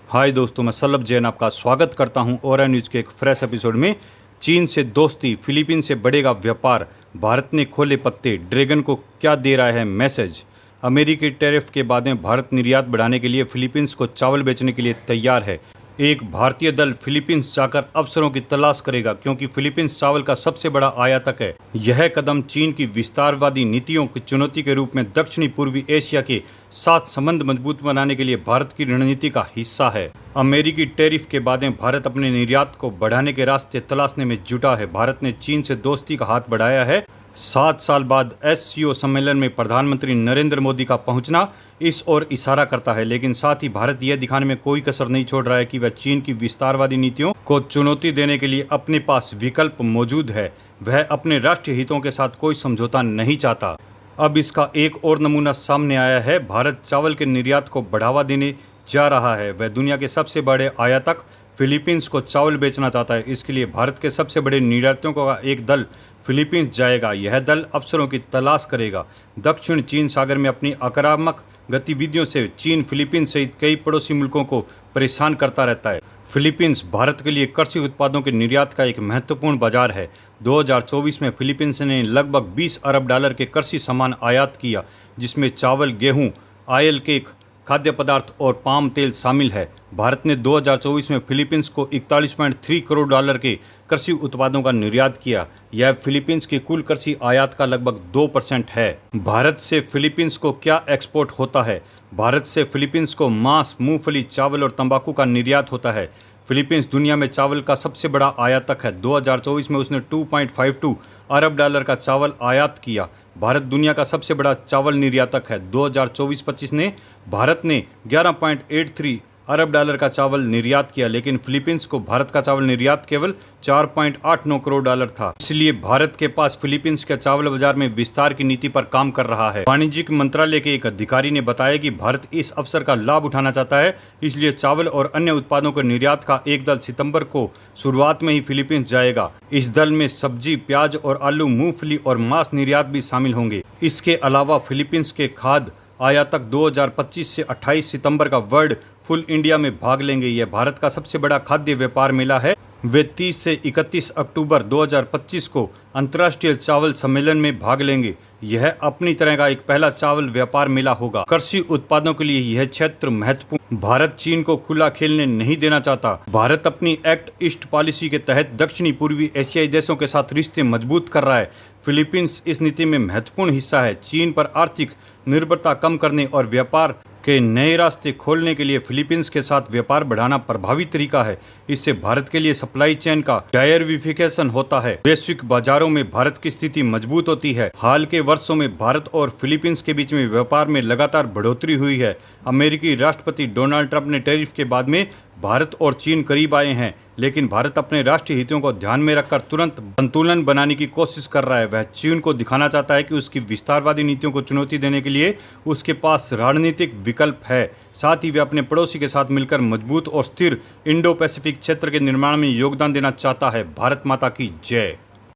हाय दोस्तों, मैं सल्लभ जैन आपका स्वागत करता हूं और न्यूज़ के एक फ्रेश एपिसोड में। चीन से दोस्ती, फिलीपीन से बढ़ेगा व्यापार, भारत ने खोले पत्ते, ड्रैगन को क्या दे रहा है मैसेज। अमेरिकी टैरिफ के बाद में भारत निर्यात बढ़ाने के लिए फिलीपींस को चावल बेचने के लिए तैयार है। एक भारतीय दल फिलीपींस जाकर अवसरों की तलाश करेगा क्योंकि फिलीपींस चावल का सबसे बड़ा आयातक है। यह कदम चीन की विस्तारवादी नीतियों की चुनौती के रूप में दक्षिणी पूर्वी एशिया के साथ संबंध मजबूत बनाने के लिए भारत की रणनीति का हिस्सा है। अमेरिकी टैरिफ के बाद में भारत अपने निर्यात को बढ़ाने के रास्ते तलाशने में जुटा है। भारत ने चीन से दोस्ती का हाथ बढ़ाया है। 7 साल बाद SCO सम्मेलन में प्रधानमंत्री नरेंद्र मोदी का पहुंचना इस ओर इशारा करता है, लेकिन साथ ही भारत यह दिखाने में कोई कसर नहीं छोड़ रहा है कि वह चीन की विस्तारवादी नीतियों को चुनौती देने के लिए अपने पास विकल्प मौजूद है। वह अपने राष्ट्रीय हितों के साथ कोई समझौता नहीं चाहता। अब इसका एक और नमूना सामने आया है। भारत चावल के निर्यात को बढ़ावा देने जा रहा है। वह दुनिया के सबसे बड़े आयातक फिलीपींस को चावल बेचना चाहता है। इसके लिए भारत के सबसे बड़े निर्यातकों का एक दल फिलीपींस जाएगा। यह दल अवसरों की तलाश करेगा। दक्षिण चीन सागर में अपनी आक्रामक गतिविधियों से चीन फिलीपींस सहित कई पड़ोसी मुल्कों को परेशान करता रहता है। फिलीपींस भारत के लिए कृषि उत्पादों के निर्यात का एक महत्वपूर्ण बाजार है। 2024 में फिलीपींस ने लगभग $20 अरब के कृषि सामान आयात किया, जिसमें चावल, गेहूं, ऑयल केक, खाद्य पदार्थ और पाम तेल शामिल है। भारत ने 2024 में फिलीपींस को $41.3 करोड़ के कृषि उत्पादों का निर्यात किया। यह फिलीपींस की कुल कृषि आयात का लगभग 2% है। भारत से फिलीपींस को क्या एक्सपोर्ट होता है? भारत से फिलीपींस को मांस, मूंगफली, चावल और तंबाकू का निर्यात होता है। फिलीपींस दुनिया में चावल का सबसे बड़ा आयातक है। 2024 में उसने $2.52 अरब का चावल आयात किया। भारत दुनिया का सबसे बड़ा चावल निर्यातक है। 2024-25 ने भारत ने $11.83 अरब का चावल निर्यात किया, लेकिन फिलीपींस को भारत का चावल निर्यात केवल $4.89 करोड़ था। इसलिए भारत के पास फिलीपींस के चावल बाजार में विस्तार की नीति पर काम कर रहा है। वाणिज्यिक मंत्रालय के एक अधिकारी ने बताया कि भारत इस अवसर का लाभ उठाना चाहता है, इसलिए चावल और अन्य उत्पादों के निर्यात का एक दल सितंबर को शुरुआत में ही फिलीपींस जाएगा। इस दल में सब्जी, प्याज और आलू, मूंगफली और मांस निर्यात भी शामिल होंगे। इसके अलावा फिलीपींस के खाद्य आयातक 2025 से 28 सितंबर का वर्ल्ड फुल इंडिया में भाग लेंगे। यह भारत का सबसे बड़ा खाद्य व्यापार मेला है। वे 30 से 31 अक्टूबर 2025 को अंतर्राष्ट्रीय चावल सम्मेलन में भाग लेंगे। यह अपनी तरह का एक पहला चावल व्यापार मेला होगा। कृषि उत्पादों के लिए यह क्षेत्र महत्वपूर्ण। भारत चीन को खुला खेलने नहीं देना चाहता। भारत अपनी एक्ट ईस्ट पॉलिसी के तहत दक्षिणी पूर्वी एशियाई देशों के साथ रिश्ते मजबूत कर रहा है। फिलीपींस इस नीति में महत्वपूर्ण हिस्सा है। चीन पर आर्थिक निर्भरता कम करने और व्यापार के नए रास्ते खोलने के लिए फिलीपींस के साथ व्यापार बढ़ाना प्रभावी तरीका है। इससे भारत के लिए सप्लाई चेन का डायवर्सिफिकेशन होता है। वैश्विक बाजारों में भारत की स्थिति मजबूत होती है। हाल के वर्षों में भारत और फिलीपींस के बीच में व्यापार में लगातार बढ़ोतरी हुई है। अमेरिकी राष्ट्रपति डोनाल्ड ट्रंप ने टैरिफ के बाद में भारत और चीन करीब आए हैं, लेकिन भारत अपने राष्ट्रीय हितों को ध्यान में रखकर तुरंत संतुलन बनाने की कोशिश कर रहा है। वह चीन को दिखाना चाहता है कि उसकी विस्तारवादी नीतियों को चुनौती देने के लिए उसके पास रणनीतिक विकल्प है। साथ ही वह अपने पड़ोसी के साथ मिलकर मजबूत और स्थिर इंडो पैसिफिक क्षेत्र के निर्माण में योगदान देना चाहता है। भारत माता की जय।